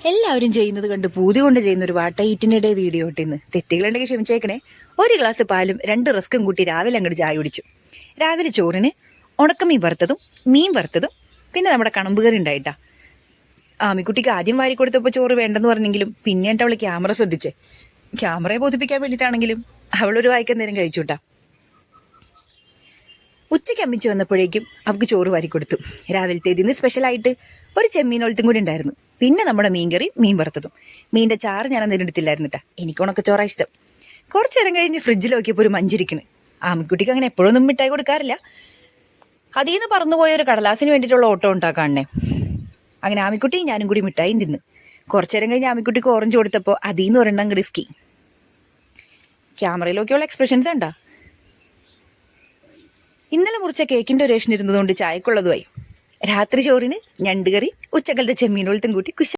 എല്ലാവരും ചെയ്യുന്നത് കണ്ട് പൂതി കൊണ്ട് ചെയ്യുന്ന ഒരു വാട്ടയിറ്റിനിടെ വീഡിയോ ഇട്ടിന്ന് തെറ്റുകളുണ്ടെങ്കിൽ ക്ഷമിച്ചേക്കണേ. ഒരു ഗ്ലാസ് പാലും 2 റസ്കും കൂട്ടി രാവിലെ അങ്ങോട്ട് ചായ കുടിച്ചു. രാവിലെ ചോറിന് ഉണക്കമീൻ വറുത്തതും മീൻ വറുത്തതും പിന്നെ നമ്മുടെ കണമ്പ് കറി ഉണ്ടായിട്ടാ. ആമിക്കുട്ടിക്ക് ആദ്യം വാരി കൊടുത്തപ്പോൾ ചോറ് വേണ്ടെന്ന് പറഞ്ഞെങ്കിലും പിന്നെയായിട്ട് അവൾ ക്യാമറ ശ്രദ്ധിച്ചേ. ക്യാമറയെ ബോധിപ്പിക്കാൻ വേണ്ടിയിട്ടാണെങ്കിലും അവളൊരു വായിക്കാൻ നേരം കഴിച്ചുട്ടാ. ഉച്ചയ്ക്ക് അമ്മിച്ച് വന്നപ്പോഴേക്കും അവൾക്ക് ചോറ് വാരി കൊടുത്തു. രാവിലത്തെ ഇതിന് സ്പെഷ്യലായിട്ട് ഒരു ചെമ്മീനൊലത്തും കൂടി ഉണ്ടായിരുന്നു. പിന്നെ നമ്മുടെ മീൻകറി മീൻ വറുത്തതും. മീനിൻ്റെ ചാറ് ഞാൻ അന്നേരം എടുത്തില്ലായിരുന്നു കേട്ടാ. എനിക്ക് ഉണക്കച്ചോറാ ഇഷ്ടം. കുറച്ച് നേരം കഴിഞ്ഞ് ഫ്രിഡ്ജിൽ നോക്കിയപ്പോൾ ഒരു മഞ്ചിരിക്കണ്. ആമിക്കുട്ടിക്ക് അങ്ങനെ എപ്പോഴൊന്നും മിഠായി കൊടുക്കാറില്ല. അതിൽ നിന്ന് പറന്നുപോയ ഒരു കടലാസിന് വേണ്ടിയിട്ടുള്ള ഓട്ടം ഉണ്ടാക്കാണേ. അങ്ങനെ ആമിക്കുട്ടി ഞാനും കൂടി മിഠായും തിന്ന്. കുറച്ച് നേരം കഴിഞ്ഞ് ആമിക്കുട്ടിക്ക് ഓറഞ്ച് കൊടുത്തപ്പോൾ അതിൽ നിന്ന് ഒരെണ്ണം റിസ്കി. ക്യാമറയിലൊക്കെയുള്ള എക്സ്പ്രഷൻസ് ഉണ്ടാ. ഇന്നലെ മുറിച്ച കേക്കിൻ്റെ റേഷൻ ഇരുന്നതുകൊണ്ട് ചായക്കുള്ളതുമായി. രാത്രി ചോറിന് ഞണ്ട് കറി, ഉച്ചക്കലത്തെ ചെമ്മീനോളത്തും കൂട്ടി കുശ